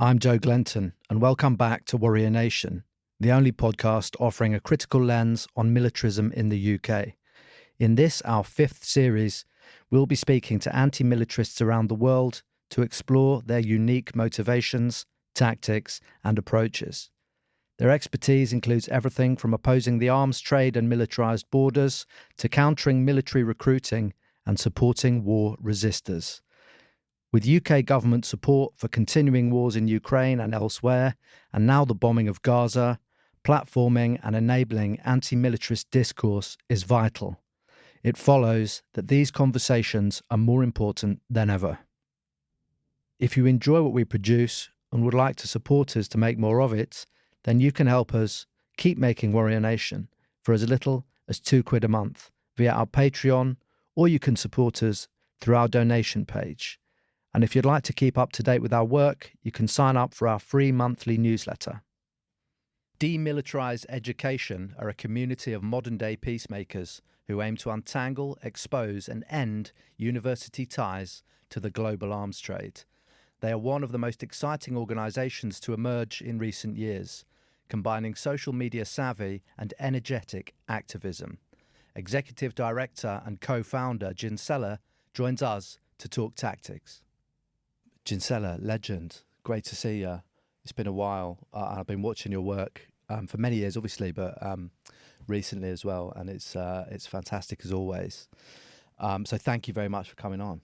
I'm Joe Glenton, and welcome back to Warrior Nation, the only podcast offering a critical lens on militarism in the UK. In this, our fifth series, we'll be speaking to anti-militarists around the world to explore their unique motivations, tactics, and approaches. Their expertise includes everything from opposing the arms trade and militarised borders to countering military recruiting and supporting war resistors. With UK government support for continuing wars in Ukraine and elsewhere, and now the bombing of Gaza, platforming and enabling anti-militarist discourse is vital. It follows that these conversations are more important than ever. If you enjoy what we produce and would like to support us to make more of it, then you can help us keep making Warrior Nation for as little as £2 a month via our Patreon, or you can support us through our donation page. And if you'd like to keep up to date with our work, you can sign up for our free monthly newsletter. Demilitarising Education are a community of modern-day peacemakers who aim to untangle, expose and end university ties to the global arms trade. They are one of the most exciting organisations to emerge in recent years, combining social media savvy and energetic activism. Executive Director and co-founder Jinsella joins us to talk tactics. Jinsella, legend, great to see you. It's been a while. I've been watching your work for many years, obviously, but recently as well, and it's fantastic as always. So thank you very much for coming on.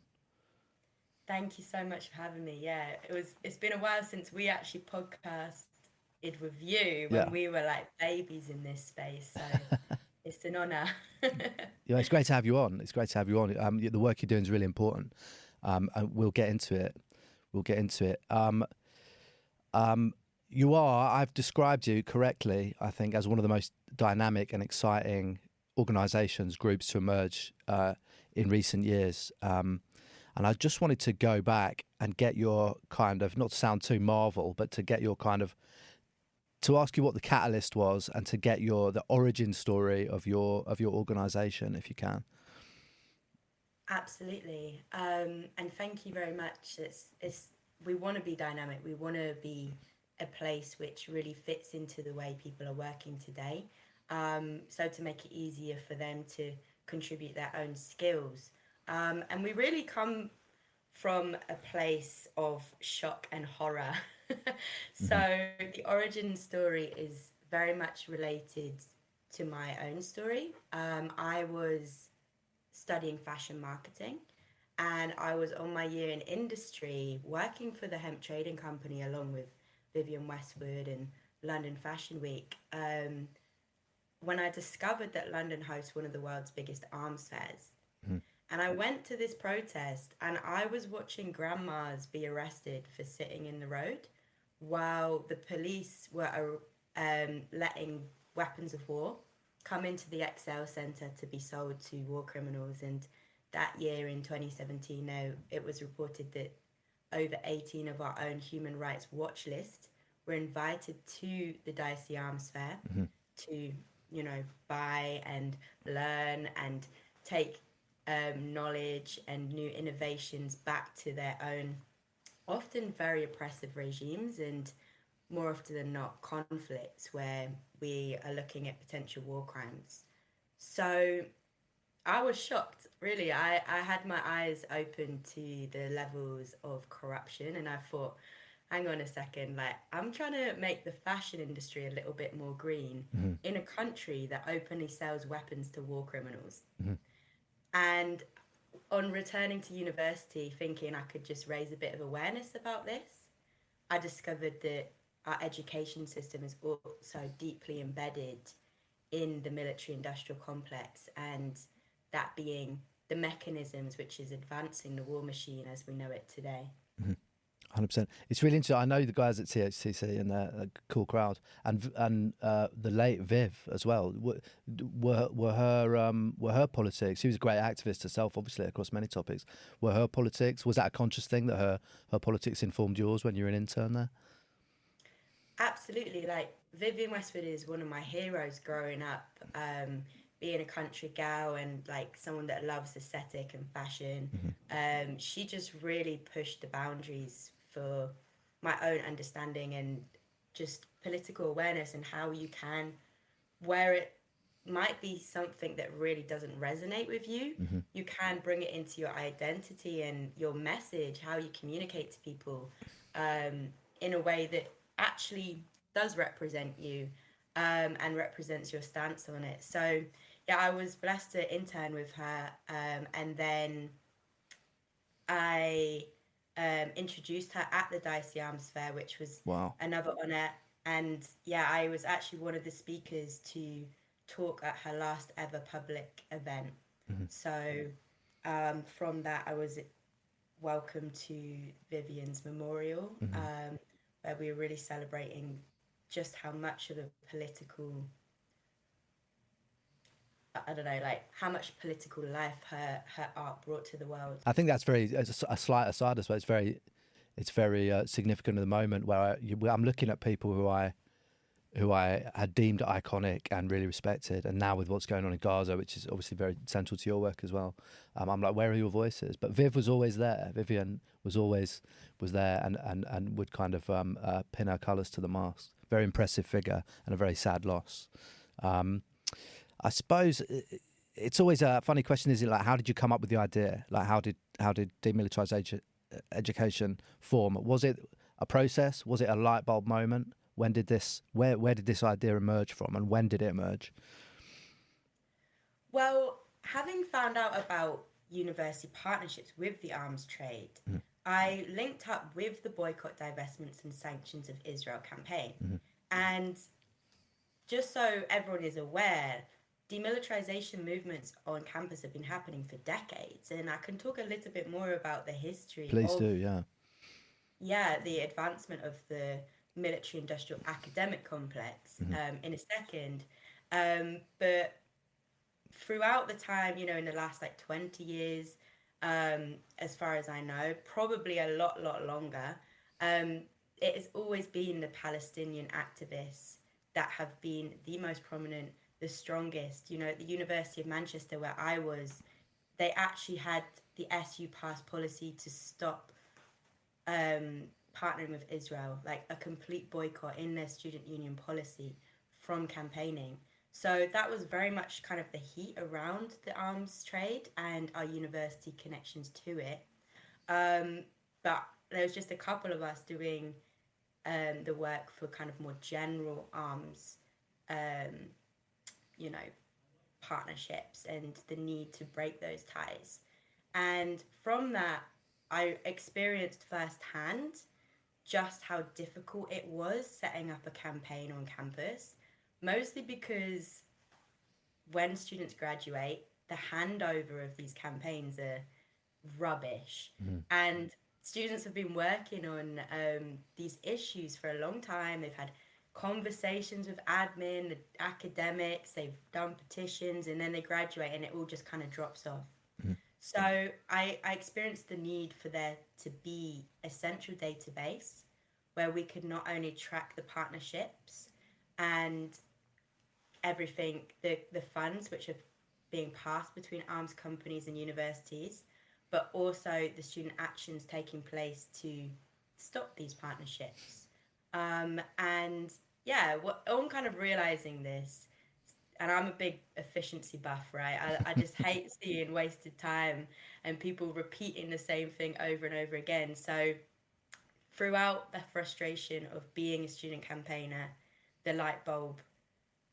Thank you so much for having me. Yeah, it's been a while since we actually podcasted with you when we were like babies in this space. So it's an honour. Yeah, it's great to have you on. It's great to have you on. The work you're doing is really important, and we'll get into it. I've described you correctly, I think, as one of the most dynamic and exciting organisations, groups to emerge in recent years. And I just wanted to go back and get your kind of, not to sound too Marvel, but to get your kind of, to ask you what the catalyst was and to get the origin story of your organisation, if you can. Absolutely. And thank you very much. We want to be dynamic. We want to be a place which really fits into the way people are working today. So to make it easier for them to contribute their own skills. And we really come from a place of shock and horror. So the origin story is very much related to my own story. I was studying fashion marketing, and I was on my year in industry working for the hemp trading company along with Vivienne Westwood and London Fashion Week, when I discovered that London hosts one of the world's biggest arms fairs. And I went to this protest and I was watching grandmas be arrested for sitting in the road while the police were letting weapons of war come into the XL Centre to be sold to war criminals. And that year in 2017, it was reported that over 18 of our own Human Rights Watch list were invited to the Dicey Arms Fair to, buy and learn and take knowledge and new innovations back to their own, often very oppressive regimes, and more often than not, conflicts where we are looking at potential war crimes. So I was shocked, really. I had my eyes open to the levels of corruption, and I thought, hang on a second, like, I'm trying to make the fashion industry a little bit more green in a country that openly sells weapons to war criminals. And on returning to university, thinking I could just raise a bit of awareness about this, I discovered that our education system is also deeply embedded in the military-industrial complex, and that being the mechanisms which is advancing the war machine as we know it today. 100%. It's really interesting. I know the guys at CHCC and they're a cool crowd, and the late Viv as well. Were her politics? She was a great activist herself, obviously across many topics. Were her politics? Was that a conscious thing that her politics informed yours when you were an intern there? Absolutely. Like, Vivienne Westwood is one of my heroes growing up. Being a country gal and like someone that loves aesthetic and fashion, she just really pushed the boundaries for my own understanding and just political awareness, and how you can, where it might be something that really doesn't resonate with you, you can bring it into your identity and your message, how you communicate to people, in a way that actually does represent you, and represents your stance on it. So, yeah, I was blessed to intern with her, and then I introduced her at the Dicey Arms Fair, which was Wow. another honour. And yeah, I was actually one of the speakers to talk at her last ever public event. So from that, I was welcomed to Vivian's memorial, where we were really celebrating just how much of a political, I don't know, like how much political life her art brought to the world. I think that's very, as a slight aside, I suppose, it's very significant at the moment where I'm looking at people who I had deemed iconic and really respected, and now with what's going on in Gaza, which is obviously very central to your work as well, I'm like, where are your voices? But Viv was always there. Vivian was there, and would kind of pin her colours to the mast. Very impressive figure and a very sad loss. I suppose it's always a funny question, is it? Like, how did you come up with the idea? Like, how did demilitarising education form? Was it a process? Was it a light bulb moment? When did this, where did this idea emerge from, and when did it emerge? Well, having found out about university partnerships with the arms trade, I linked up with the Boycott, Divestments and Sanctions of Israel campaign. And just so everyone is aware, demilitarization movements on campus have been happening for decades. And I can talk a little bit more about the history. Please do, yeah. Yeah, the advancement of the military industrial academic complex in a second. But throughout the time, in the last like 20 years, as far as I know, probably a lot longer, it has always been the Palestinian activists that have been the most prominent, the strongest. At the University of Manchester, where I was, they actually had the SU pass policy to stop partnering with Israel, like a complete boycott in their student union policy from campaigning. So that was very much kind of the heat around the arms trade and our university connections to it. But there was just a couple of us doing the work for kind of more general arms, partnerships and the need to break those ties. And from that, I experienced firsthand just how difficult it was setting up a campaign on campus, mostly because when students graduate, the handover of these campaigns are rubbish. And students have been working on these issues for a long time. They've had conversations with admin, the academics, they've done petitions, and then they graduate and it all just kind of drops off. So I experienced the need for there to be a central database where we could not only track the partnerships and everything, the funds which are being passed between arms companies and universities, but also the student actions taking place to stop these partnerships. And yeah, I'm kind of realizing this, and I'm a big efficiency buff, right? I just hate seeing wasted time and people repeating the same thing over and over again. So throughout the frustration of being a student campaigner, the light bulb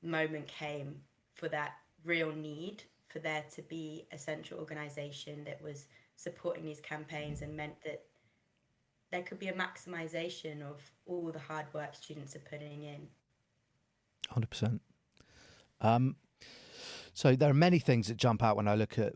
moment came for that real need for there to be a central organization that was supporting these campaigns and meant that there could be a maximization of all the hard work students are putting in. 100%. So there are many things that jump out when I look at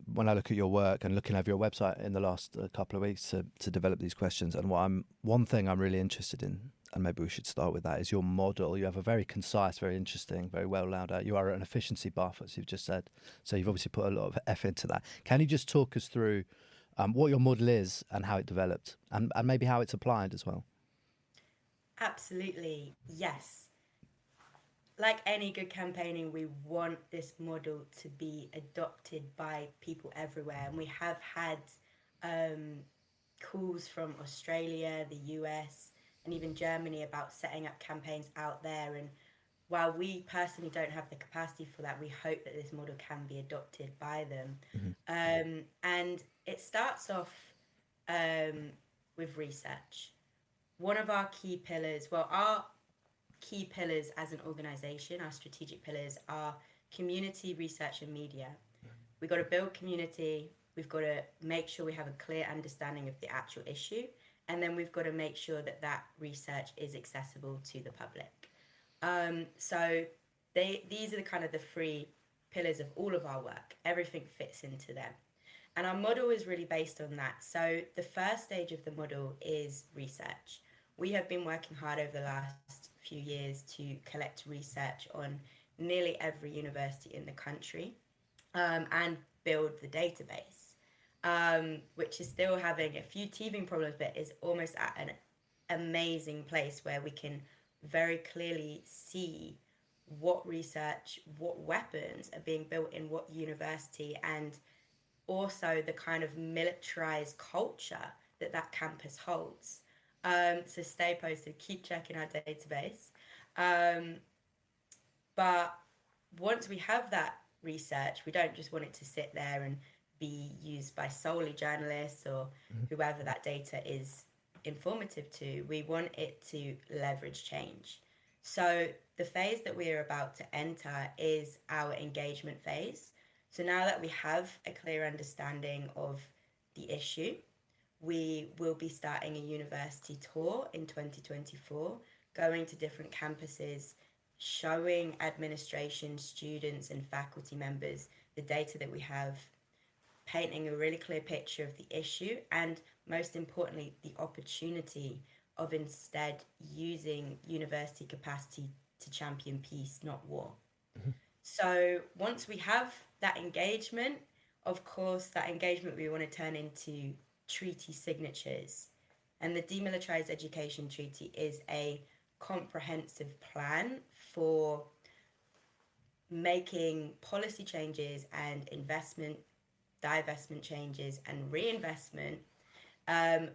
your work and looking over your website in the last couple of weeks to develop these questions. And one thing I'm really interested in, and maybe we should start with that, is your model. You have a very concise, very interesting, very well laid out. You are an efficiency buff, as you've just said. So you've obviously put a lot of effort into that. Can you just talk us through what your model is and how it developed, and maybe how it's applied as well? Absolutely, yes. Like any good campaigning, we want this model to be adopted by people everywhere. And we have had calls from Australia, the US, and even Germany about setting up campaigns out there. And while we personally don't have the capacity for that, we hope that this model can be adopted by them. And it starts off with research. One of our key pillars, well, our key pillars as an organization, our strategic pillars are community, research, and media. We've got to build community. We've got to make sure we have a clear understanding of the actual issue. And then we've got to make sure that that research is accessible to the public. So these are the kind of the three pillars of all of our work. Everything fits into them. And our model is really based on that. So the first stage of the model is research. We have been working hard over the last few years to collect research on nearly every university in the country, and build the database, which is still having a few teething problems, but is almost at an amazing place where we can very clearly see what research, what weapons are being built in what university, and also the kind of militarized culture that that campus holds. So stay posted, keep checking our database. But once we have that research, we don't just want it to sit there and be used by solely journalists or whoever that data is informative to. We want it to leverage change. So the phase that we are about to enter is our engagement phase. So now that we have a clear understanding of the issue, we will be starting a university tour in 2024, going to different campuses, showing administration, students, and faculty members the data that we have, painting a really clear picture of the issue, and most importantly, the opportunity of instead using university capacity to champion peace, not war. So once we have that engagement, of course, that engagement we want to turn into treaty signatures. And the Demilitarised Education Treaty is a comprehensive plan for making policy changes and investment, divestment changes and reinvestment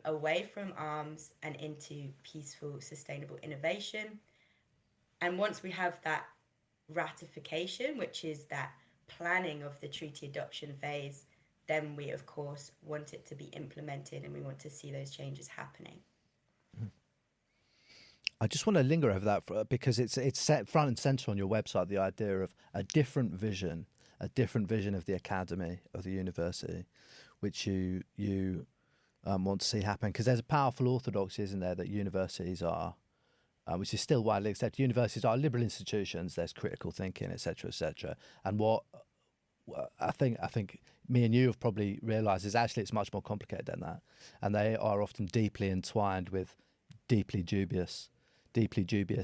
away from arms and into peaceful, sustainable innovation. And once we have that ratification, which is that planning of the treaty adoption phase, then we, of course, want it to be implemented and we want to see those changes happening. I just want to linger over that because it's set front and center on your website, the idea of a different vision of the academy, of the university, which you want to see happen. Because there's a powerful orthodoxy, isn't there, that universities are, which is still widely accepted. Universities are liberal institutions. There's critical thinking, etc., etc. And what I think me and you have probably realised is actually it's much more complicated than that, and they are often deeply entwined with deeply dubious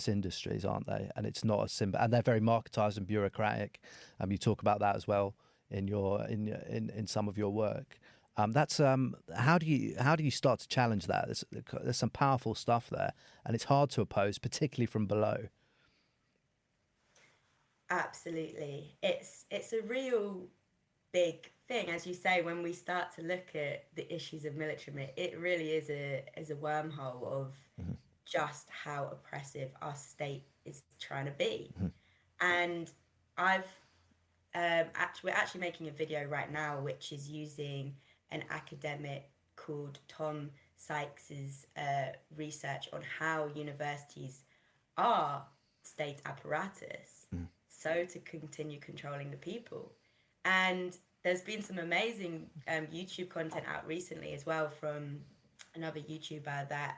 industries, aren't they? And it's not as simple, and they're very marketised and bureaucratic. You talk about that as well in some of your work. That's how do you start to challenge that? There's some powerful stuff there, and it's hard to oppose, particularly from below. Absolutely, it's a real big thing, as you say. When we start to look at the issues of militarism, it really is a wormhole of just how oppressive our state is trying to be. And we're actually making a video right now which is using an academic called Tom Sykes's research on how universities are state apparatus, so to continue controlling the people. And there's been some amazing YouTube content out recently as well from another YouTuber that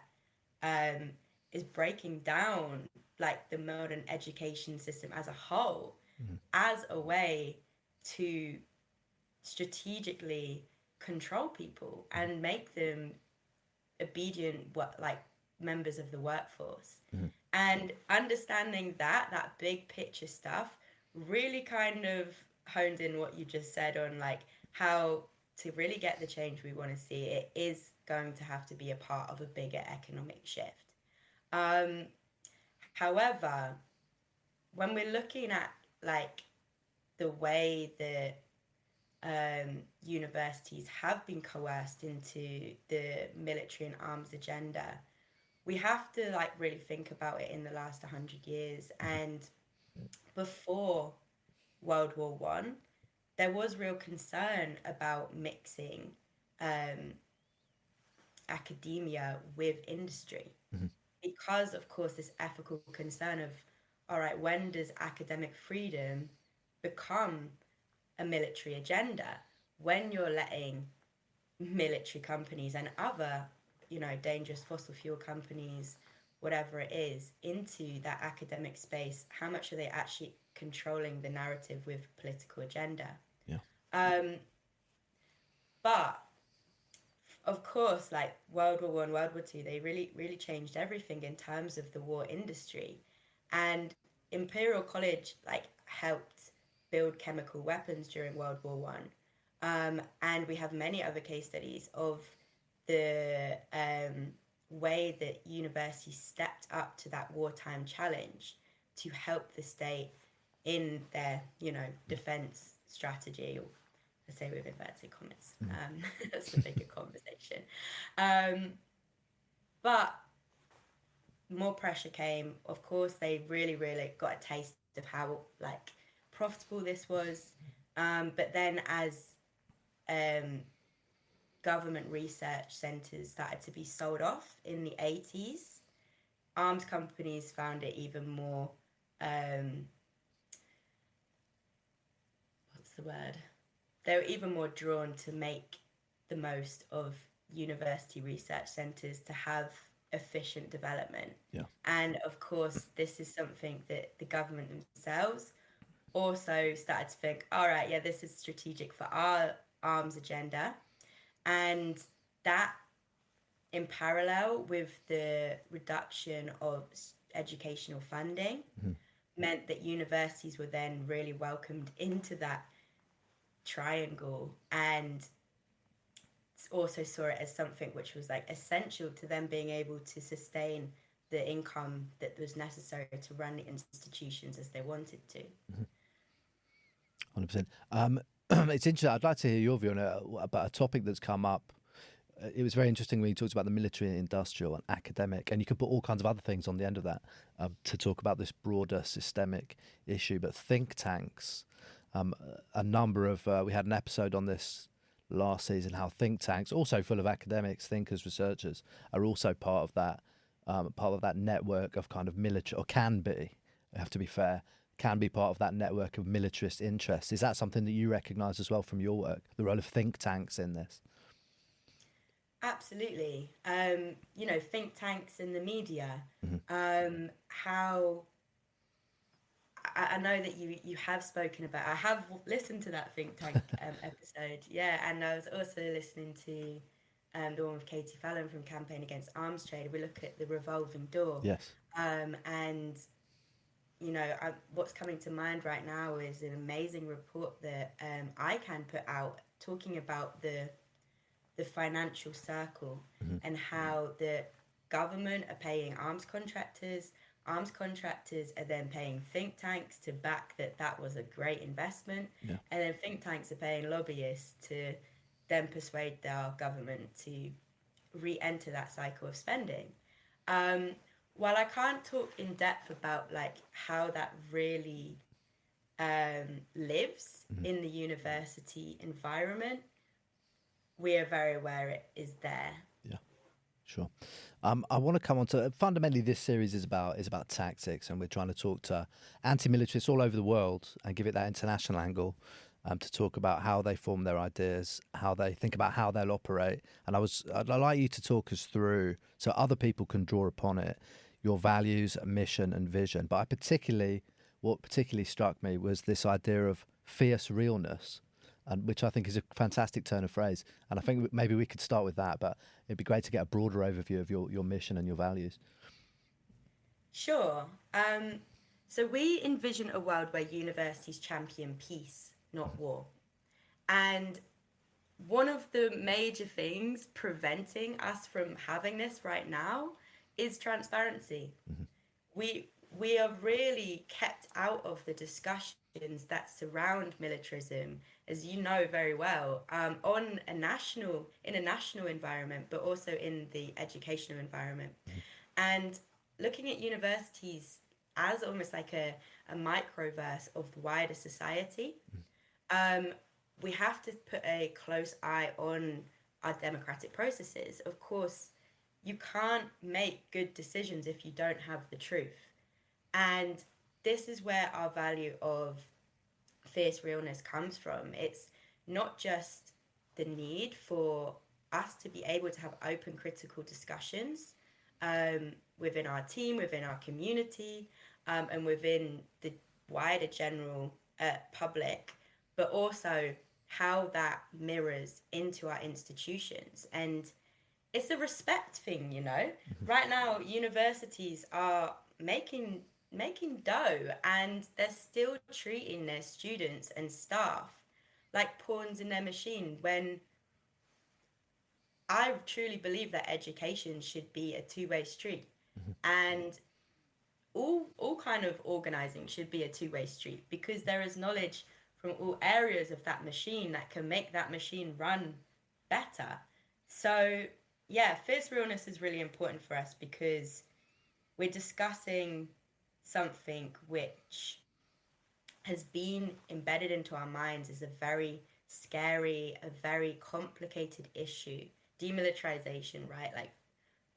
is breaking down like the modern education system as a whole, as a way to strategically control people and make them obedient, like members of the workforce. And understanding that big picture stuff really kind of honed in what you just said on like how to really get the change we want to see. It is going to have to be a part of a bigger economic shift. However, when we're looking at like the way that universities have been coerced into the military and arms agenda, we have to like really think about it in the last 100 years. And before World War One, there was real concern about mixing um, academia with industry Mhm. because, of course, this ethical concern of, all right, when does academic freedom become a military agenda? When you're letting military companies and other, dangerous fossil fuel companies, whatever it is, into that academic space, how much are they actually controlling the narrative with political agenda? Yeah. Um, but of course, like World War One, World War Two, they really, really changed everything in terms of the war industry. And Imperial College like helped build chemical weapons during World War One. And we have many other case studies of the way that universities stepped up to that wartime challenge to help the state in their, defense strategy. I say with inverted commas. That's a bigger conversation. Um, but more pressure came. Of course, they really, really got a taste of how like profitable this was. But then as um, government research centres started to be sold off in the 80s, arms companies found it even more, what's the word? They were even more drawn to make the most of university research centres to have efficient development. Yeah. And of course, this is something that the government themselves also started to think, all right, yeah, this is strategic for our arms agenda. And that, in parallel with the reduction of educational funding, meant that universities were then really welcomed into that triangle and also saw it as something which was like essential to them being able to sustain the income that was necessary to run the institutions as they wanted to. 100%. It's interesting. I'd like to hear your view on about a topic that's come up. It was very interesting when you talked about the military and industrial and academic, and you could put all kinds of other things on the end of that to talk about this broader systemic issue. But think tanks, a number of, we had an episode on this last season, how think tanks, also full of academics, thinkers, researchers, are also part of that network of kind of military, or can be, I have to be fair, can be part of that network of militarist interests. Is that something that you recognise as well from your work, the role of think tanks in this? Absolutely. Think tanks in the media, Mhm. how I know that you have spoken about. I have listened to that think tank episode, yeah, and I was also listening to the one with Katie Fallon from Campaign Against Arms Trade. We look at the revolving door, Yes. and what's coming to mind right now is an amazing report that ICANN put out talking about the financial circle and how the government are paying arms contractors are then paying think tanks to back that was a great investment, Yeah. and then think tanks are paying lobbyists to then persuade our government to re-enter that cycle of spending. um, while I can't talk in depth about like how that really lives in the university environment, we are very aware it is there. Yeah. Sure. I want to come on to fundamentally this series is about tactics, and we're trying to talk to anti-militarists all over the world and give it that international angle, to talk about how they form their ideas, how they think about how they'll operate. And I'd like you to talk us through so other people can draw upon it, your values, mission, and vision. But what particularly struck me was this idea of fierce realness, and which I think is a fantastic turn of phrase. And I think maybe we could start with that, but it'd be great to get a broader overview of your mission and your values. Sure. So we envision a world where universities champion peace, not war. And one of the major things preventing us from having this right now is transparency. We are really kept out of the discussions that surround militarism, as you know very well, in a national environment, but also in the educational environment. And looking at universities as almost like a microverse of the wider society, um, we have to put a close eye on our democratic processes. Of course, you can't make good decisions if you don't have the truth. And this is where our value of fierce realness comes from. It's not just the need for us to be able to have open, critical discussions within our team, within our community, and within the wider general public, but also how that mirrors into our institutions. And it's a respect thing, you know. Right now, universities are making dough, and they're still treating their students and staff like pawns in their machine, when I truly believe that education should be a two-way street. And all kind of organizing should be a two-way street, because there is knowledge from all areas of that machine that can make that machine run better. So yeah, fierce realness is really important for us, because we're discussing something which has been embedded into our minds as a very scary, a very complicated issue. Demilitarization, right? Like,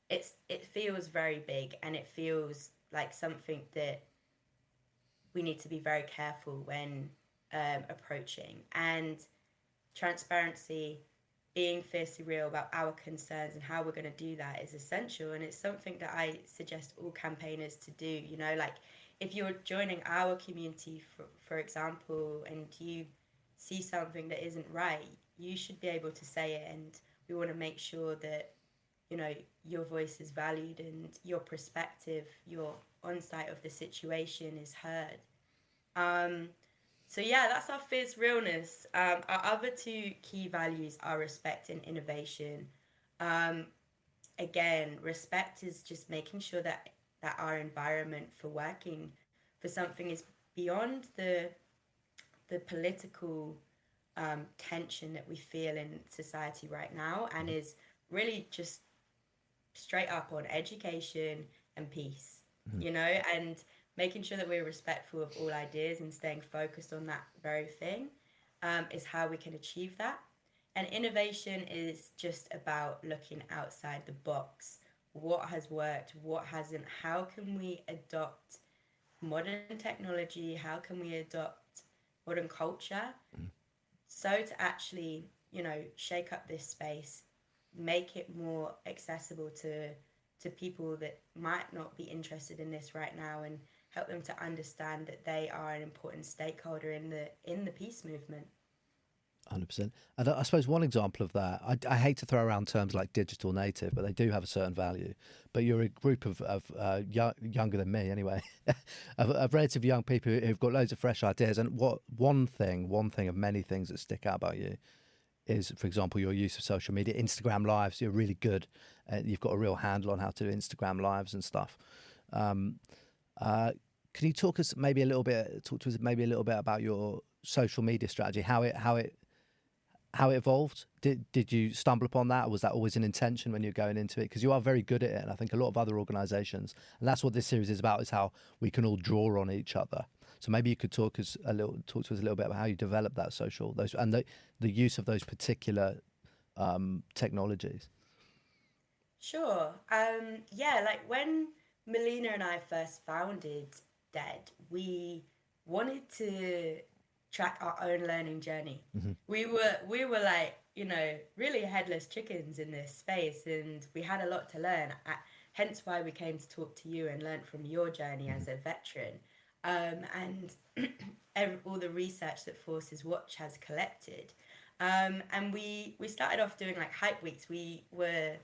it feels very big, and it feels like something that we need to be very careful when approaching. And transparency, being fiercely real about our concerns and how we're going to do that, is essential. And it's something that I suggest all campaigners to do. You know, like, if you're joining our community, for example, and you see something that isn't right, you should be able to say it. And we want to make sure that, you know, your voice is valued and your perspective, your insight of the situation is heard. Um, so yeah, that's our fierce realness. Our other two key values are respect and innovation. Um, Again, respect is just making sure that our environment for working for something is beyond the political tension that we feel in society right now, and is really just straight up on education and peace, you know, and making sure that we're respectful of all ideas and staying focused on that very thing is how we can achieve that. And innovation is just about looking outside the box. What has worked? What hasn't? How can we adopt modern technology? How can we adopt modern culture so to actually, you know, shake up this space, make it more accessible to people that might not be interested in this right now, and help them to understand that they are an important stakeholder in the peace movement. 100%. And I suppose one example of that, I hate to throw around terms like digital native, but they do have a certain value. But you're a group of younger than me anyway, of relatively young people who've got loads of fresh ideas. And what one thing of many things that stick out about you is, for example, your use of social media, Instagram lives. You're really good. You've got a real handle on how to do Instagram lives and stuff. Um, can you talk to us maybe a little bit about your social media strategy, how it evolved? Did you stumble upon that, or was that always an intention when you're going into it? Because you are very good at it, and I think a lot of other organisations, and that's what this series is about, is how we can all draw on each other. So maybe you could talk to us a little bit about how you develop that the use of those particular technologies. Sure. Yeah, like when Melina and I first founded Dead, we wanted to track our own learning journey. We were like, you know, really headless chickens in this space, and we had a lot to learn. Hence why we came to talk to you and learn from your journey as a veteran, and all the research that Forces Watch has collected. And we started off doing like hype weeks. We were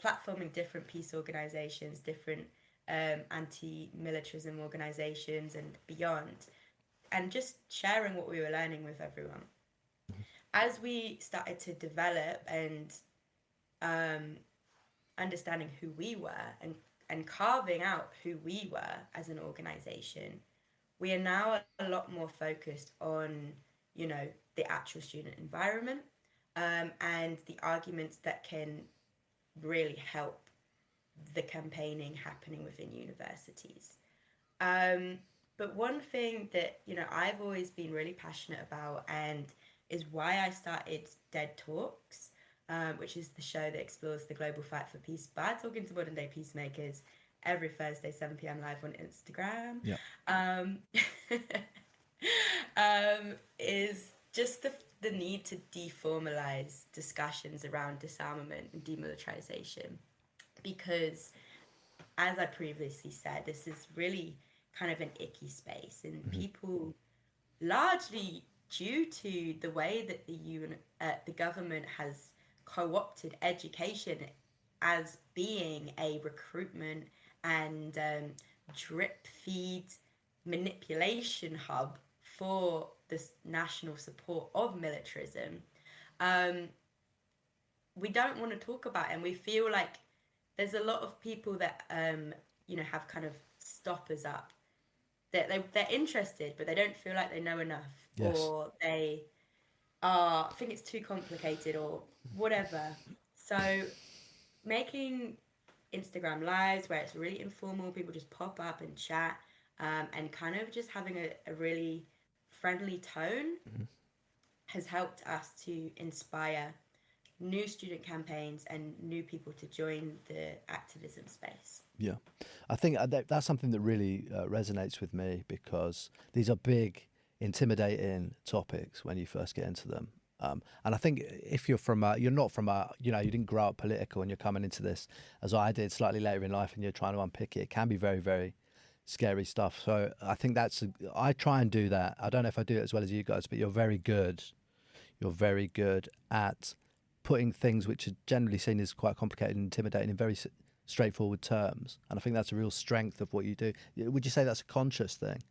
platforming different peace organizations, different anti-militarism organizations, and beyond, and just sharing what we were learning with everyone. As we started to develop and um, understanding who we were, and carving out who we were as an organization, we are now a lot more focused on, you know, the actual student environment, and the arguments that can really help the campaigning happening within universities. But one thing that, I've always been really passionate about, and is why I started Dead Talks, which is the show that explores the global fight for peace by talking to modern day peacemakers every Thursday, 7 p.m. live on Instagram. Yeah. Is just the need to deformalize discussions around disarmament and demilitarization. Because, as I previously said, this is really kind of an icky space, and people, largely due to the way that the government has co-opted education as being a recruitment and drip feed manipulation hub for this national support of militarism, we don't want to talk about it, and we feel like there's a lot of people that have kind of stoppers up, that they're interested but they don't feel like they know enough. Yes. Or they think it's too complicated or whatever. So making Instagram lives where it's really informal, people just pop up and chat, and kind of just having a really friendly tone has helped us to inspire new student campaigns and new people to join the activism space. Yeah, I think that's something that really resonates with me, because these are big, intimidating topics when you first get into them. And I think if you're not from you didn't grow up political and you're coming into this, as I did, slightly later in life, and you're trying to unpick it, it can be very, very scary stuff. So I think I try and do that. I don't know if I do it as well as you guys, but you're very good. You're very good at putting things which are generally seen as quite complicated and intimidating in very straightforward terms. And I think that's a real strength of what you do. Would you say that's a conscious thing?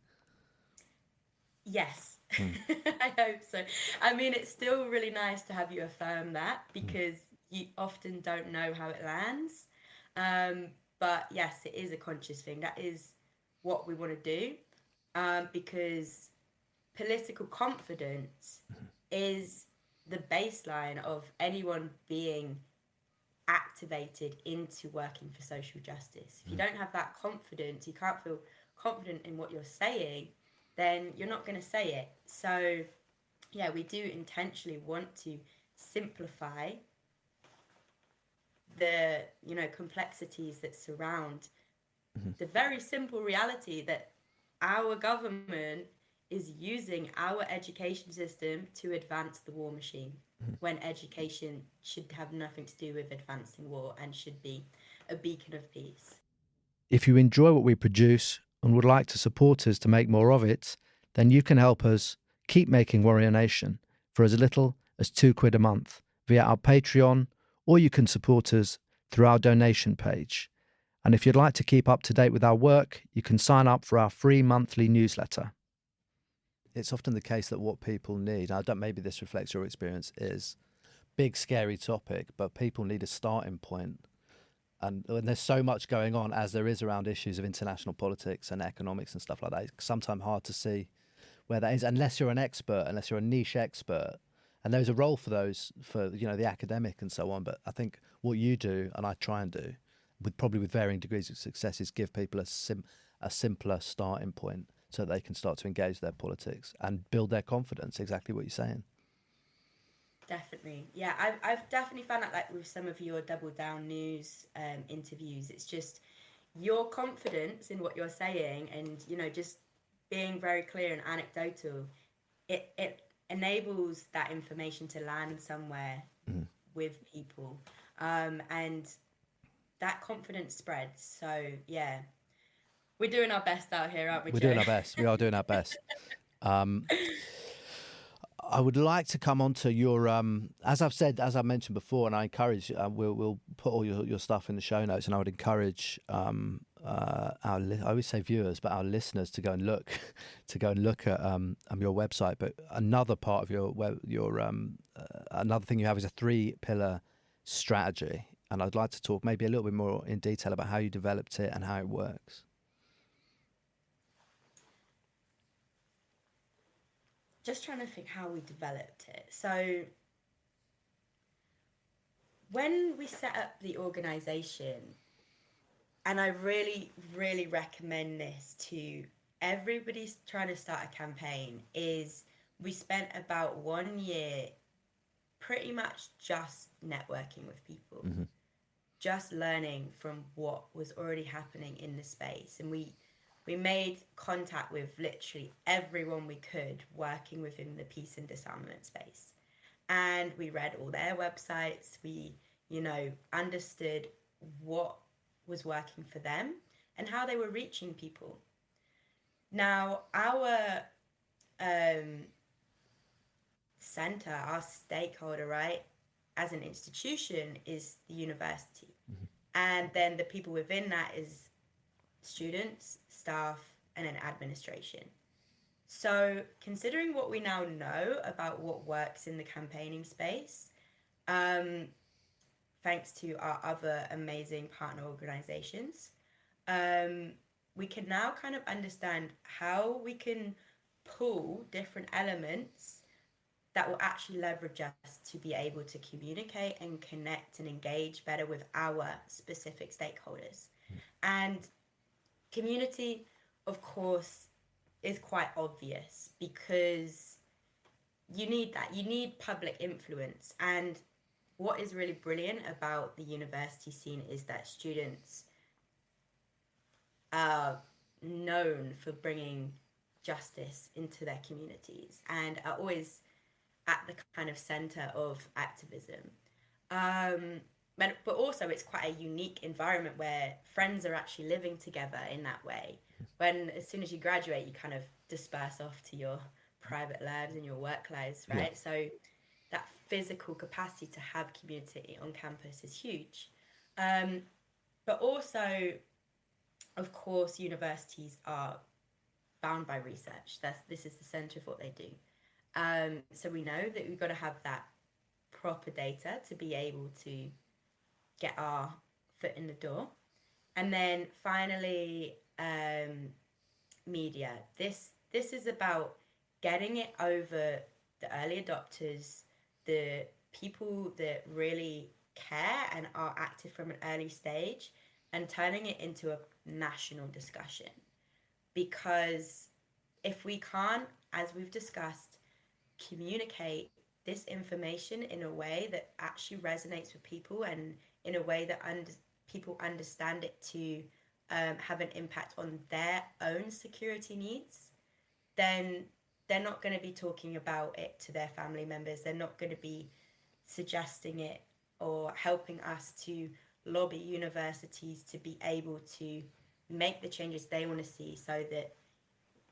Yes, I hope so. I mean, it's still really nice to have you affirm that, because you often don't know how it lands. But yes, it is a conscious thing. That is what we want to do, because political confidence is the baseline of anyone being activated into working for social justice. If you don't have that confidence, you can't feel confident in what you're saying, then you're not going to say it. So yeah, we do intentionally want to simplify the complexities that surround the very simple reality that our government is using our education system to advance the war machine, when education should have nothing to do with advancing war and should be a beacon of peace. If you enjoy what we produce and would like to support us to make more of it, then you can help us keep making Warrior Nation for as little as £2 a month via our Patreon, or you can support us through our donation page. And if you'd like to keep up to date with our work, you can sign up for our free monthly newsletter. It's often the case that what people need, maybe this reflects your experience, is big, scary topic, but people need a starting point. And there's so much going on, as there is, around issues of international politics and economics and stuff like that. It's sometimes hard to see where that is, unless you're an expert, unless you're a niche expert. And there's a role for those, for the academic and so on. But I think what you do, and I try and do, with varying degrees of success, is give people a simpler starting point, so that they can start to engage their politics and build their confidence. Exactly what you're saying. Definitely. Yeah, I've definitely found that, like, with some of your Double Down News interviews, it's just your confidence in what you're saying, and just being very clear and anecdotal, it enables that information to land somewhere with people, and that confidence spreads. So yeah, we're doing our best out here, aren't we, We're Joe? doing our best. We are doing our best. I would like to come on to your, as I mentioned before, and I encourage, we'll put all your stuff in the show notes, and I would encourage I always say viewers, but our listeners to go and look at your website. But another part of another thing you have is a 3-pillar strategy, and I'd like to talk maybe a little bit more in detail about how you developed it and how it works. Just trying to think how we developed it. So when we set up the organisation, and I really, really recommend this to everybody's trying to start a campaign, is we spent about 1 year pretty much just networking with people, just learning from what was already happening in the space. And we made contact with literally everyone we could working within the peace and disarmament space. And we read all their websites. We, understood what was working for them and how they were reaching people. Now, our center, our stakeholder, right, as an institution is the university. And then the people within that is students, staff, and an administration. So considering what we now know about what works in the campaigning space, thanks to our other amazing partner organizations, we can now kind of understand how we can pull different elements that will actually leverage us to be able to communicate and connect and engage better with our specific stakeholders. And community, of course, is quite obvious because you need that. You need public influence. And what is really brilliant about the university scene is that students are known for bringing justice into their communities and are always at the kind of center of activism. But also it's quite a unique environment where friends are actually living together in that way. When as soon as you graduate, you kind of disperse off to your private lives and your work lives, right? Yeah. So that physical capacity to have community on campus is huge. But also, of course, universities are bound by research. This is the center of what they do. So we know that we've got to have that proper data to be able to get our foot in the door. And then finally, media. This is about getting it over the early adopters, the people that really care and are active from an early stage, and turning it into a national discussion. Because if we can't, as we've discussed, communicate this information in a way that actually resonates with people and in a way that people understand it to have an impact on their own security needs, then they're not going to be talking about it to their family members. They're not going to be suggesting it or helping us to lobby universities to be able to make the changes they want to see so that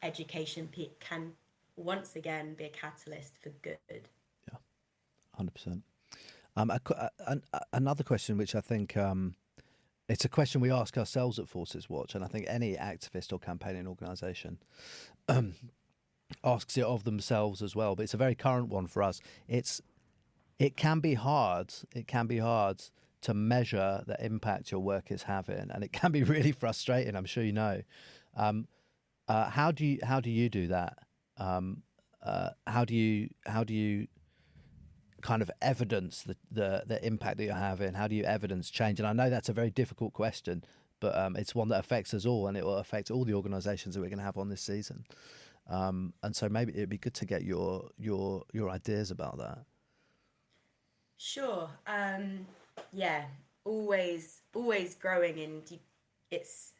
education can once again be a catalyst for good. Yeah, 100%. Another question, which I think it's a question we ask ourselves at Forces Watch, and I think any activist or campaigning organisation asks it of themselves as well. But it's a very current one for us. It can be hard. It can be hard to measure the impact your work is having, and it can be really frustrating. I'm sure you know. How do you do that? How do you kind of evidence the impact that you're having? How do you evidence change? And I know that's a very difficult question, but it's one that affects us all, and it will affect all the organisations that we're going to have on this season. And so maybe it'd be good to get your ideas about that. Sure. Yeah. Always growing, and it's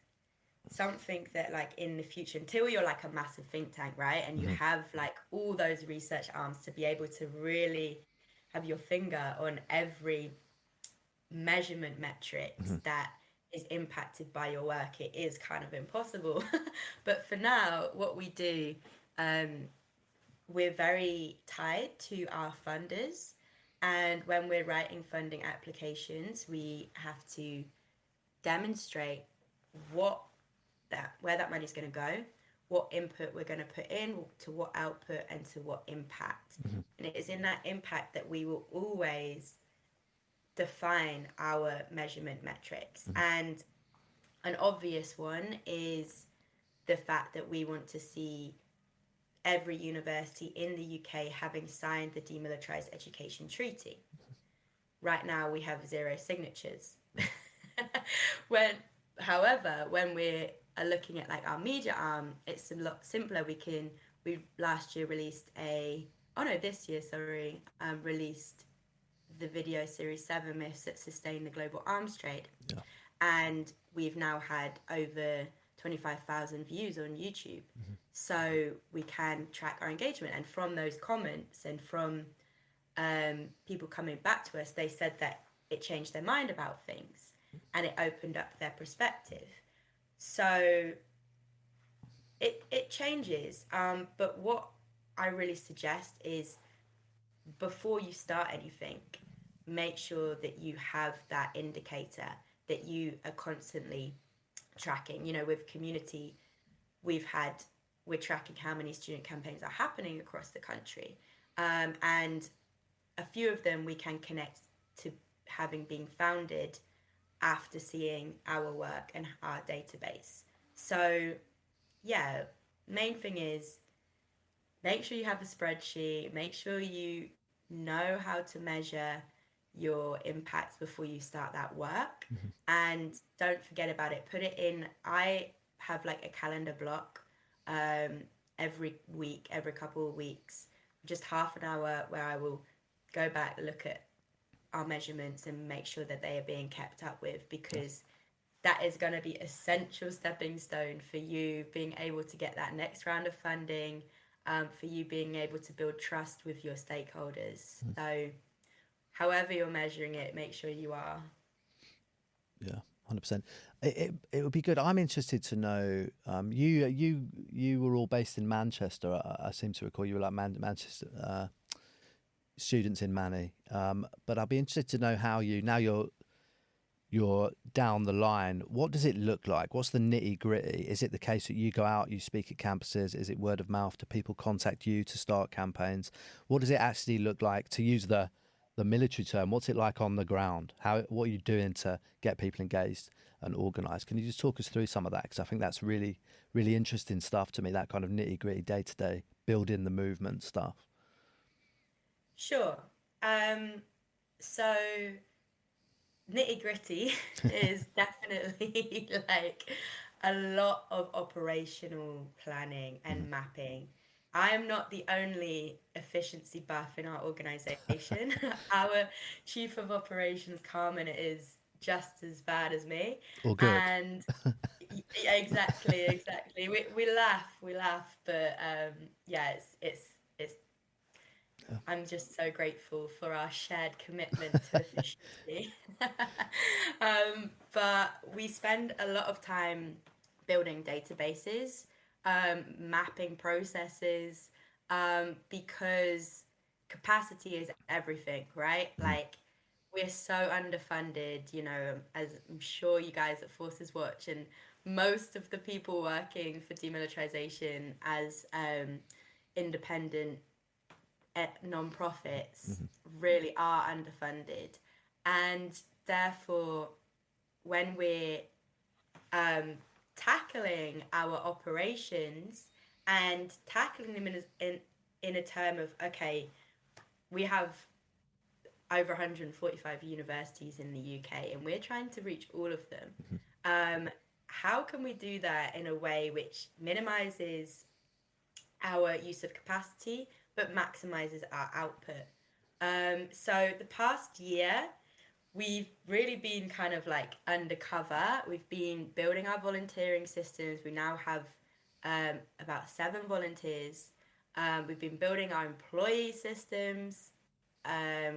something that, like, in the future, until you're like a massive think tank, right, and you have like all those research arms to be able to really have your finger on every measurement metrics that is impacted by your work, it is kind of impossible. But for now, what we do, we're very tied to our funders, and when we're writing funding applications, we have to demonstrate where that money's going to go, what input we're going to put in, to what output, and to what impact. And it is in that impact that we will always define our measurement metrics. And an obvious one is the fact that we want to see every university in the UK having signed the Demilitarised Education Treaty. Right now we have 0 signatures. When However, when we are looking at like our media arm, it's a lot simpler. We last year released this year, sorry, released the video series 7 Myths That Sustain the Global Arms Trade. Yeah. And we've now had over 25,000 views on YouTube. Mm-hmm. So we can track our engagement. And from those comments and from people coming back to us, they said that it changed their mind about things and it opened up their perspective. So it changes. But what I really suggest is, before you start anything, make sure that you have that indicator that you are constantly tracking. You know, with community, we're tracking how many student campaigns are happening across the country. And a few of them we can connect to having been founded after seeing our work and our database. So yeah, main thing is, make sure you have a spreadsheet, make sure you know how to measure your impacts before you start that work. Mm-hmm. And don't forget about it. Put it in. I have like a calendar block every week, every couple of weeks, just half an hour where I will go back, look at our measurements and make sure that they are being kept up with, because that is going to be essential stepping stone for you being able to get that next round of funding, for you being able to build trust with your stakeholders. So however you're measuring it, make sure you are. Yeah, 100%. It would be good. I'm interested to know. You were all based in Manchester. I seem to recall you were like Manchester students in Mani. But I'd be interested to know how you're down the line. What does it look like? What's the nitty gritty? Is it the case that you go out, you speak at campuses? Is it word of mouth? Do people contact you to start campaigns? What does it actually look like, to use the military term? What's it like on the ground? What are you doing to get people engaged and organised? Can you just talk us through some of that? Because I think that's really, really interesting stuff to me, that kind of nitty gritty day to day, building the movement stuff. Sure. So nitty gritty is definitely like a lot of operational planning and mapping. I am not the only efficiency buff in our organization. Our chief of operations, Carmen, is just as bad as me. All good. And yeah, exactly. We laugh, but yeah, it's I'm just so grateful for our shared commitment to efficiency. But we spend a lot of time building databases, mapping processes, because capacity is everything, right? Like, we're so underfunded, you know, as I'm sure you guys at Forces Watch and most of the people working for demilitarization as independent non-profits really are underfunded. And therefore, when we're tackling our operations and tackling them in a term of, okay, we have over 145 universities in the UK and we're trying to reach all of them. How can we do that in a way which minimizes our use of capacity but maximizes our output? So the past year, we've really been kind of like undercover. We've been building our volunteering systems. We now have about 7 volunteers. We've been building our employee systems.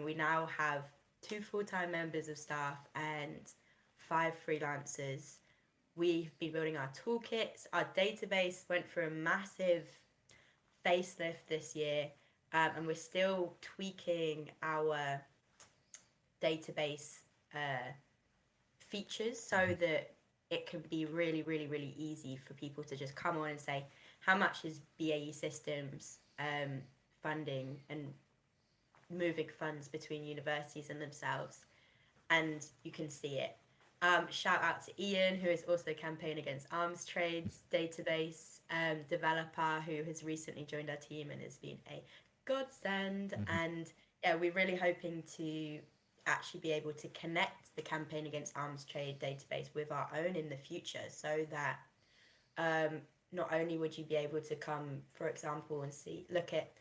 We now have 2 full-time members of staff and 5 freelancers. We've been building our toolkits. Our database went through a massive facelift this year, and we're still tweaking our database features so that it can be really, really, really easy for people to just come on and say, how much is BAE Systems funding, and moving funds between universities and themselves, and you can see it. Shout out to Ian, who is also Campaign Against Arms Trade's database developer, who has recently joined our team and has been a godsend. And yeah, we're really hoping to actually be able to connect the Campaign Against Arms Trade database with our own in the future, so that not only would you be able to come, for example, and look at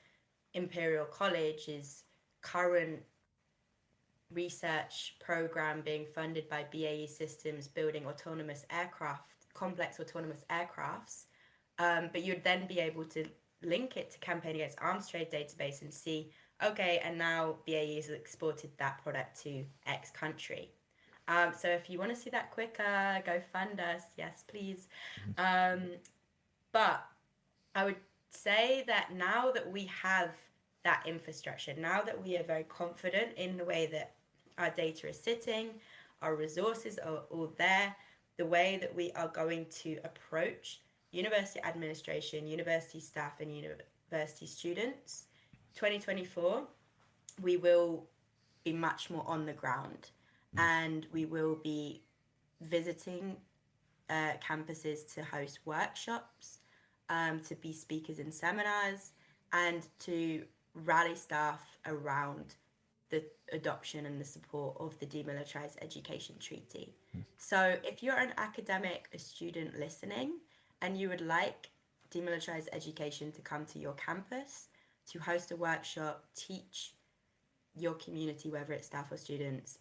Imperial College's current research program being funded by BAE Systems, building complex autonomous aircrafts, but you'd then be able to link it to Campaign Against Arms Trade database and see, okay, and now BAE has exported that product to X country. So if you want to see that quicker, go fund us. Yes, please. But I would say that now that we have that infrastructure, now that we are very confident in the way that our data is sitting, our resources are all there, the way that we are going to approach university administration, university staff, and university students, 2024, we will be much more on the ground, and we will be visiting campuses to host workshops, to be speakers in seminars, and to rally staff around the adoption and the support of the Demilitarised Education Treaty. So if you're an academic, a student listening, and you would like Demilitarised Education to come to your campus, to host a workshop, teach your community, whether it's staff or students,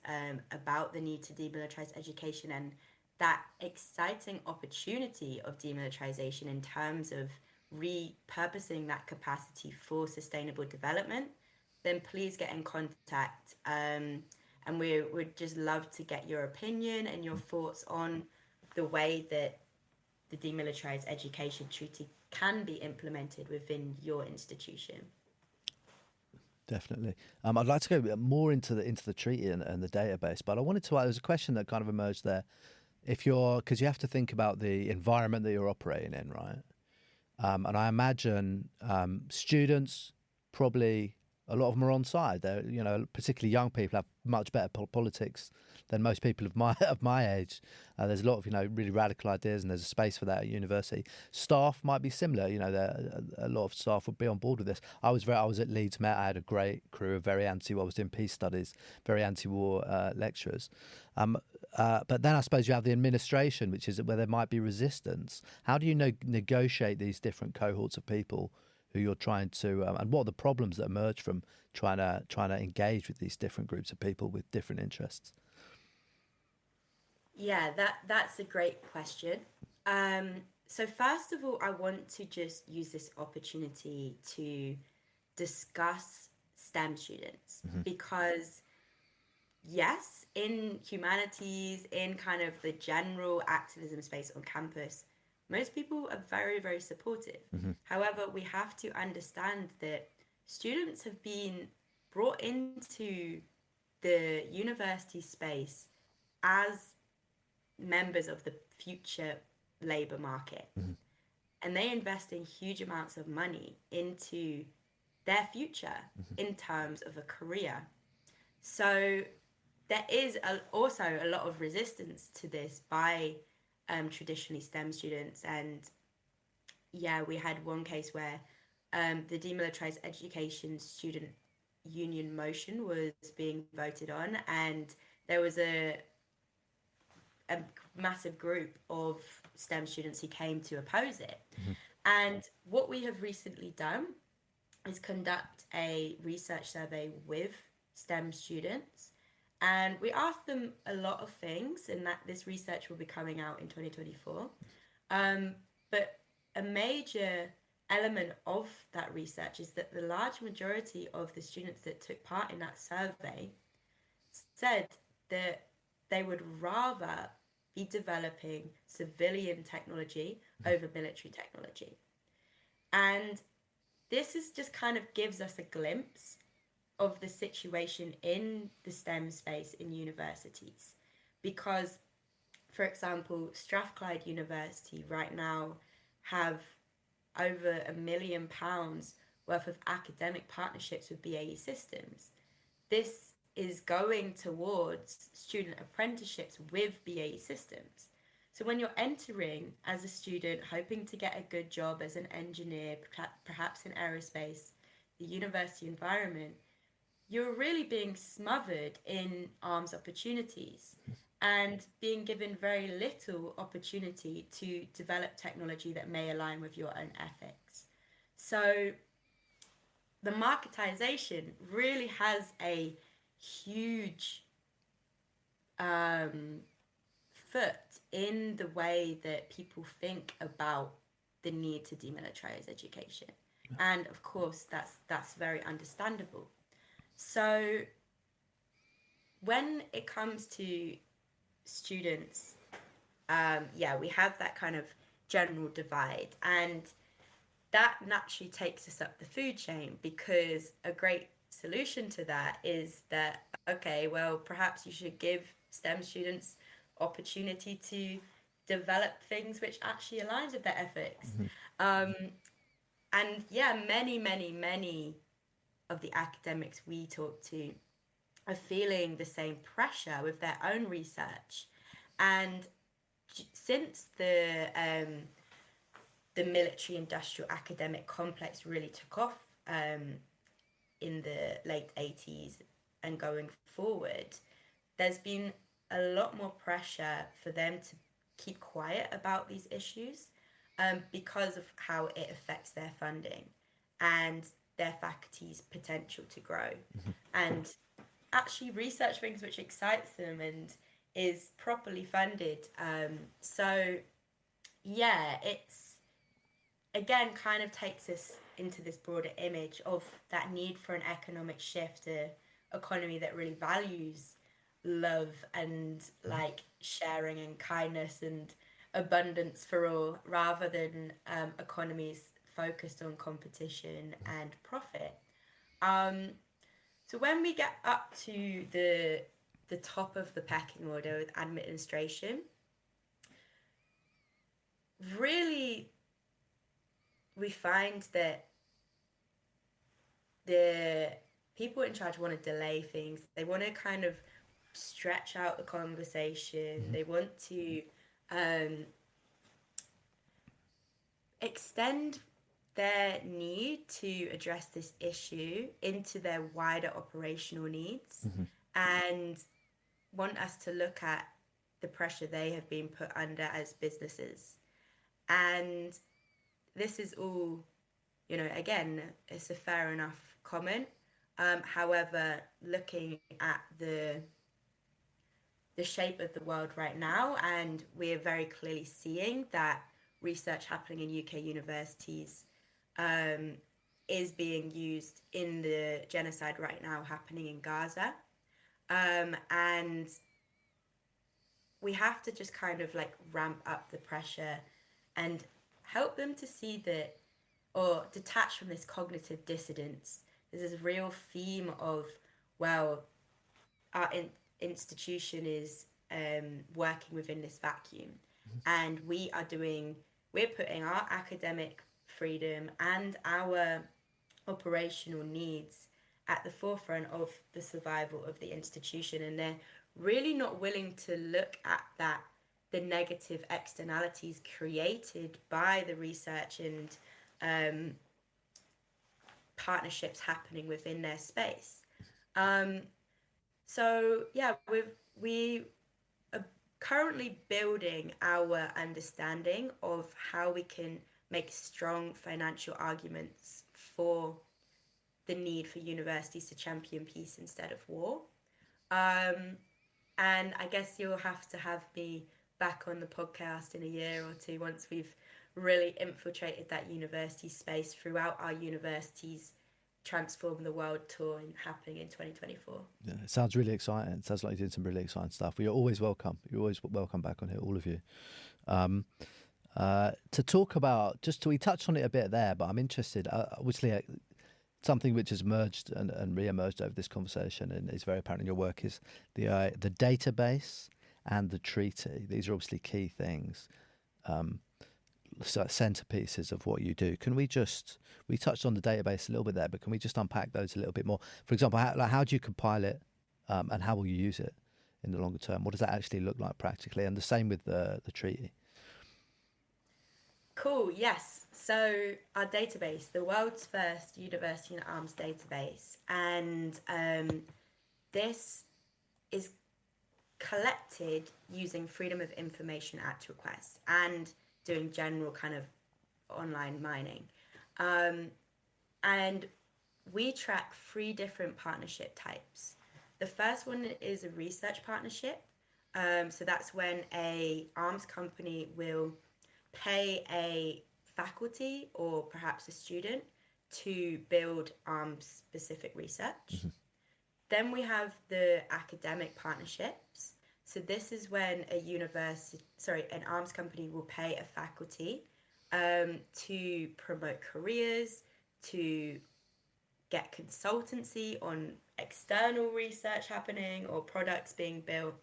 about the need to demilitarize education and that exciting opportunity of demilitarization in terms of repurposing that capacity for sustainable development, then please get in contact. And we would just love to get your opinion and your thoughts on the way that the Demilitarised Education Treaty can be implemented within your institution. Definitely. I'd like to go more into the treaty and the database, but I wanted to ask, there's a question that kind of emerged there. Because you have to think about the environment that you're operating in, right? And I imagine students, probably a lot of them are on side. They're, particularly young people have much better politics than most people of my age. There's a lot of, really radical ideas, and there's a space for that at university. Staff might be similar. A lot of staff would be on board with this. I was at Leeds Met. I had a great crew of very I was doing peace studies, very anti-war lecturers. But then I suppose you have the administration, which is where there might be resistance. How do you negotiate these different cohorts of people who you're trying to, and what are the problems that emerge from trying to engage with these different groups of people with different interests? Yeah, that's a great question. So first of all, I want to just use this opportunity to discuss STEM students, because yes, in humanities, in kind of the general activism space on campus, most people are very, very supportive. However, we have to understand that students have been brought into the university space as members of the future labour market. And they invest in huge amounts of money into their future in terms of a career. So there is also a lot of resistance to this by traditionally STEM students. And yeah, we had one case where the Demilitarised Education Student Union motion was being voted on, and there was a massive group of STEM students who came to oppose it. And what we have recently done is conduct a research survey with STEM students, and we asked them a lot of things, and that this research will be coming out in 2024. But a major element of that research is that the large majority of the students that took part in that survey said that they would rather be developing civilian technology over military technology. And this is just kind of gives us a glimpse of the situation in the STEM space in universities. Because, for example, Strathclyde University right now have over £1 million worth of academic partnerships with BAE Systems. This is going towards student apprenticeships with BAE Systems. So when you're entering as a student, hoping to get a good job as an engineer, perhaps in aerospace, the university environment, you're really being smothered in arms opportunities and being given very little opportunity to develop technology that may align with your own ethics. So the marketization really has a huge um, foot in the way that people think about the need to demilitarize education. And of course, that's very understandable. So when it comes to students, we have that kind of general divide, and that naturally takes us up the food chain, because a great solution to that is that, okay, well, perhaps you should give STEM students opportunity to develop things which actually aligns with their ethics. Um, and yeah, many of the academics we talk to are feeling the same pressure with their own research. And since the military industrial academic complex really took off in the late 80s and going forward, there's been a lot more pressure for them to keep quiet about these issues because of how it affects their funding and their faculty's potential to grow and actually research things which excites them and is properly funded. So yeah, it's again kind of takes us into this broader image of that need for an economic shift, a economy that really values love and like sharing and kindness and abundance for all, rather than economies focused on competition and profit. Um, so when we get up to the top of the pecking order with administration, really we find that the people in charge want to delay things. They want to kind of stretch out the conversation. They want to um, extend their need to address this issue into their wider operational needs and want us to look at the pressure they have been put under as businesses. And this is all, again, it's a fair enough comment. However, looking at the shape of the world right now, and we're very clearly seeing that research happening in UK universities is being used in the genocide right now happening in Gaza. And we have to just kind of like ramp up the pressure and help them to see that, or detach from this cognitive dissonance. There's this real theme of, well, our institution is working within this vacuum, and we're putting our academic freedom and our operational needs at the forefront of the survival of the institution, and they're really not willing to look at that, the negative externalities created by the research and partnerships happening within their space. So yeah, we are currently building our understanding of how we can make strong financial arguments for the need for universities to champion peace instead of war. And I guess you'll have to have me back on the podcast in a year or two once we've really infiltrated that university space throughout our universities Transform the World tour happening in 2024. Yeah, it sounds really exciting. It sounds like you're doing some really exciting stuff. You're always welcome. You're always welcome back on here, all of you. To talk about, we touched on it a bit there, but I'm interested, obviously, something which has merged and re-emerged over this conversation and is very apparent in your work is the database and the treaty. These are obviously key things, centerpieces of what you do. Can we touched on the database a little bit there, but can we just unpack those a little bit more? For example, how do you compile it and how will you use it in the longer term? What does that actually look like practically? And the same with the treaty. Cool, yes. So our database, the world's first university and arms database, and this is collected using Freedom of Information Act requests and doing general kind of online mining. And we track three different partnership types. The first one is a research partnership. So that's when a arms company will pay a faculty or perhaps a student to build arms specific research. Then we have the academic partnerships. So this is when an arms company will pay a faculty to promote careers, to get consultancy on external research happening or products being built,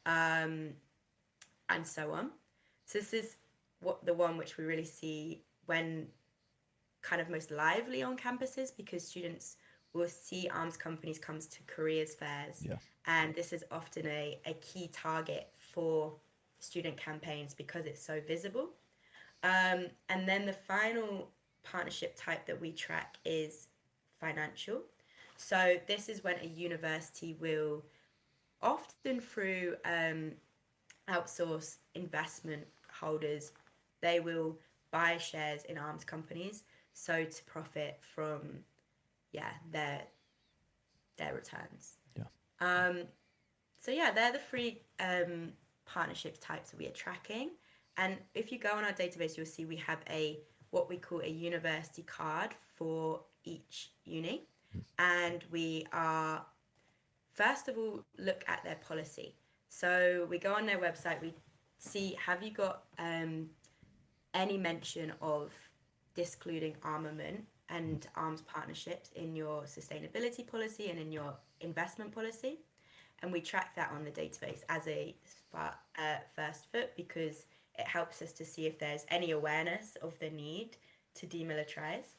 and so on. So this is the one which we really see when kind of most lively on campuses, because students will see arms companies come to careers fairs. Yeah. And this is often a key target for student campaigns because it's so visible. And then the final partnership type that we track is financial. So this is when a university will, often through outsource investment holders, they will buy shares in arms companies so to profit from their returns. So they're the three partnerships types that we are tracking. And if you go on our database, you'll see we have what we call a university card for each uni. And we are, first of all, look at their policy. So we go on their website, we see, have you got any mention of discluding armament and arms partnerships in your sustainability policy and in your investment policy? And we track that on the database as a first foot, because it helps us to see if there's any awareness of the need to demilitarize.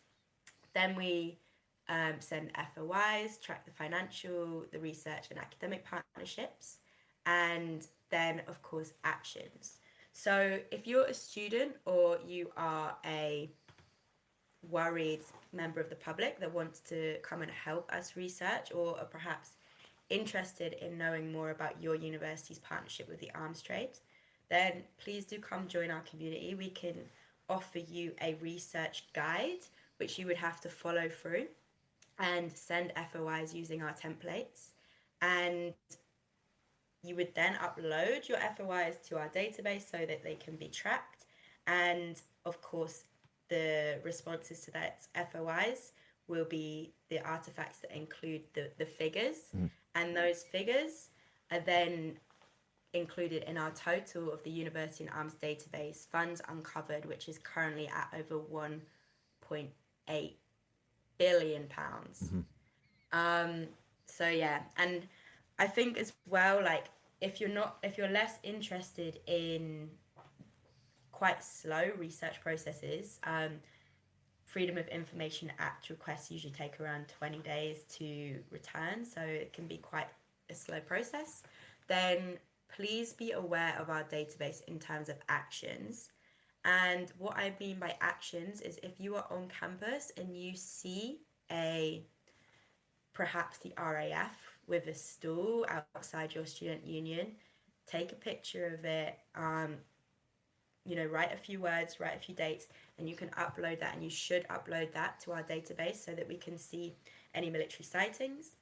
Then we send FOIs, track the financial, the research and academic partnerships, and then, of course, actions. So if you're a student or you are a worried member of the public that wants to come and help us research, or are perhaps interested in knowing more about your university's partnership with the arms trade, then please do come join our community. We can offer you a research guide, which you would have to follow through and send FOIs using our templates. And you would then upload your FOIs to our database so that they can be tracked. And of course, the responses to that FOIs will be the artifacts that include the figures. And those figures are then included in our total of the University and Arms database funds uncovered, which is currently at over £1.8 billion. And I think as well, like, if you're less interested in quite slow research processes, Freedom of Information Act requests usually take around 20 days to return, so it can be quite a slow process, then please be aware of our database in terms of actions. And what I mean by actions is, if you are on campus and you see perhaps the RAF with a stool outside your student union, take a picture of it, write a few words, write a few dates, and you can upload that, and you should upload that to our database so that we can see any military sightings.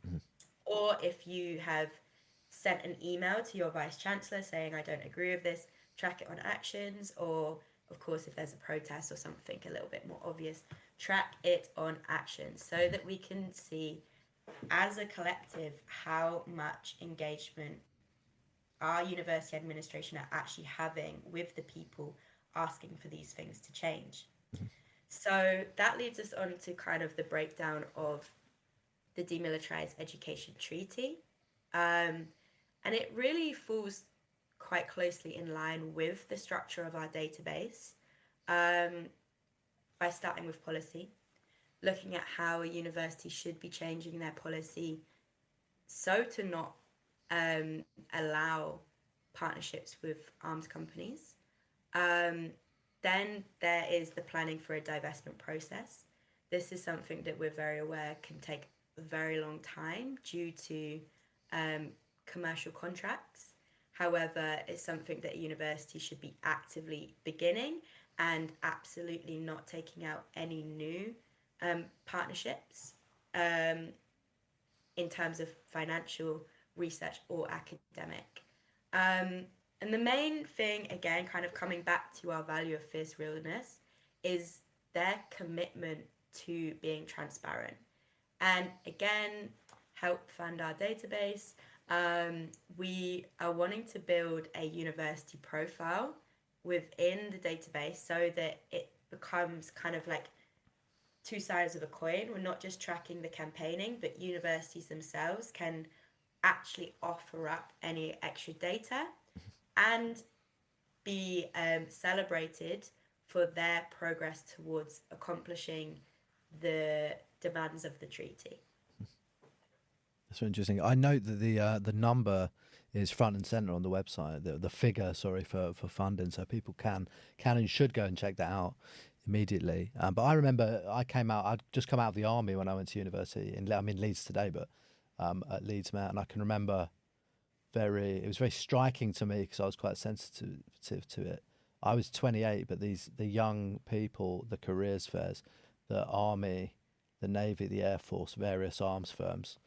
Or if you have sent an email to your Vice Chancellor saying, I don't agree with this, track it on actions. Or, of course, if there's a protest or something a little bit more obvious, track it on actions so that we can see as a collective how much engagement our university administration are actually having with the people asking for these things to change. So that leads us on to kind of the breakdown of the Demilitarising Education Treaty. And it really falls quite closely in line with the structure of our database, by starting with policy, looking at how a university should be changing their policy so to not allow partnerships with arms companies. Then there is the planning for a divestment process. This is something that we're very aware can take a very long time due to commercial contracts. However, it's something that a university should be actively beginning and absolutely not taking out any new partnerships in terms of financial, research, or academic. And the main thing, again, kind of coming back to our value of fierce realness, is their commitment to being transparent. And again, help fund our database. We are wanting to build a university profile within the database so that it becomes kind of like two sides of a coin. We're not just tracking the campaigning, but universities themselves can actually offer up any extra data and be celebrated for their progress towards accomplishing the demands of the treaty. That's very interesting. I note that the number is front and center on the website. The figure, for funding, so people can and should go and check that out immediately. But I remember I'd just come out of the army when I went to university. I'm in Leeds today, but at Leeds Met, and I can remember it was very striking to me because I was quite sensitive to it. I was 28, but the young people, the careers fairs, the army, the navy, the air force, various arms firms,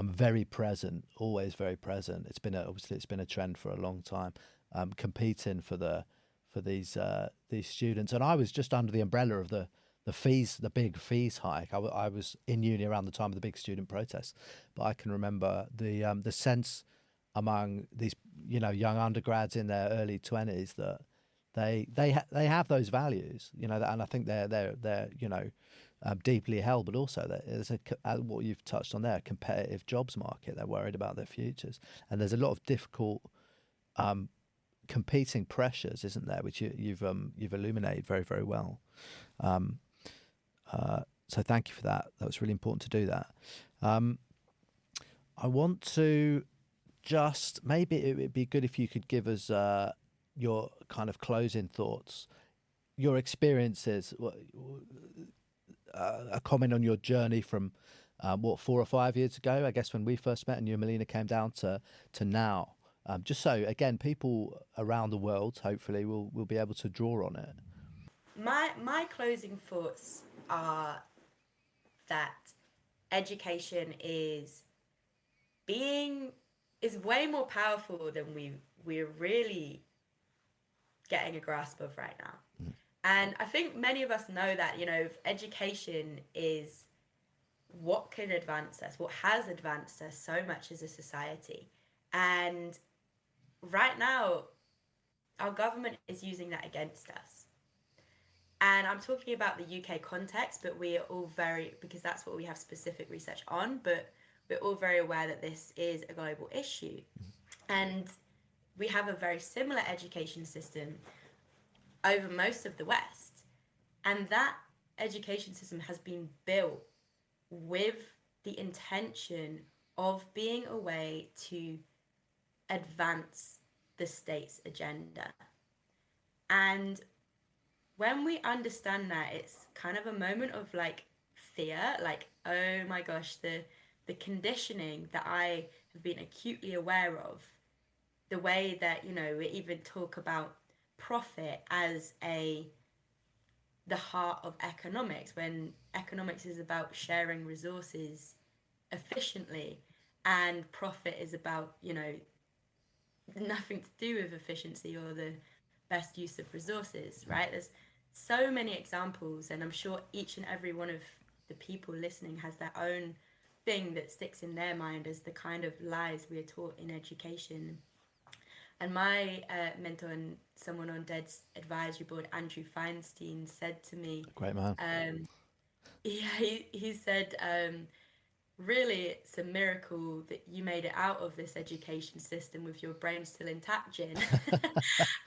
very present, always very present. It's been a trend for a long time, competing for these students. And I was just under the umbrella of the fees, the big fees hike. I was in uni around the time of the big student protests, but I can remember the sense among these young undergrads in their early 20s that they have those values, and I think they're deeply held, but also there's what you've touched on there, a competitive jobs market. They're worried about their futures, and there's a lot of difficult competing pressures, isn't there, which you've illuminated very, very well. So thank you for that. That was really important to do that. I want to maybe it would be good if you could give us your kind of closing thoughts, your experiences, a comment on your journey from 4 or 5 years ago, I guess, when we first met and you and Melina came down to now. Just so, again, people around the world, hopefully, will be able to draw on it. My closing thoughts are that education is way more powerful than we're really getting a grasp of right now. And I think many of us know that, education is what can advance us, what has advanced us so much as a society. And right now, our government is using that against us. And I'm talking about the UK context, but we are all because that's what we have specific research on, but we're all very aware that this is a global issue. And we have a very similar education system over most of the West. And that education system has been built with the intention of being a way to advance the state's agenda. And when we understand that, it's kind of a moment of fear, oh my gosh, the conditioning that I have been acutely aware of, the way that, we even talk about profit as the heart of economics, when economics is about sharing resources efficiently and profit is about, nothing to do with efficiency or the best use of resources, right? There's so many examples, and I'm sure each and every one of the people listening has their own thing that sticks in their mind as the kind of lies we are taught in education. And my mentor and someone on DED's advisory board, Andrew Feinstein, said to me, Great man. He said, really, it's a miracle that you made it out of this education system with your brain still intact, Jin.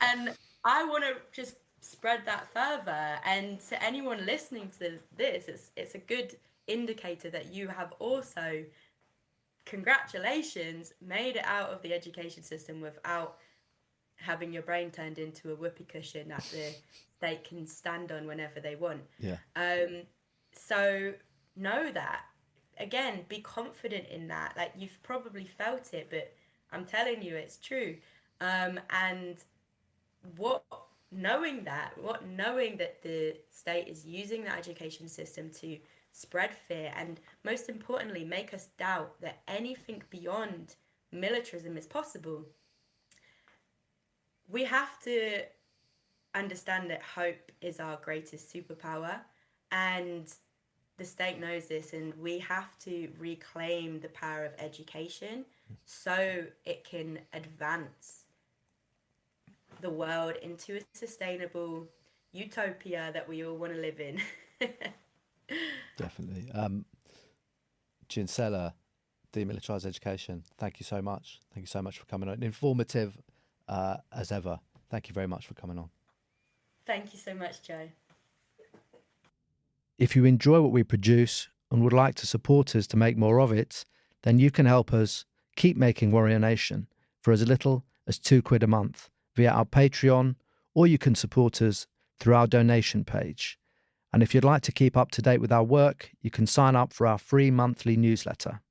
And I want to just spread that further. And to anyone listening to this, it's a good indicator that you have also, congratulations, made it out of the education system without having your brain turned into a whoopee cushion that the state can stand on whenever they want. Yeah. So know that. Again, be confident in that. Like, you've probably felt it, but I'm telling you, it's true. And knowing that the state is using the education system to spread fear, and most importantly, make us doubt that anything beyond militarism is possible. We have to understand that hope is our greatest superpower, and the state knows this, and we have to reclaim the power of education so it can advance the world into a sustainable utopia that we all want to live in. Definitely. Ginsella, Demilitarising Education, thank you so much. Thank you so much for coming on. Informative as ever. Thank you very much for coming on. Thank you so much, Joe. If you enjoy what we produce and would like to support us to make more of it, then you can help us keep making Warrior Nation for as little as £2 a month via our Patreon, or you can support us through our donation page. And if you'd like to keep up to date with our work, you can sign up for our free monthly newsletter.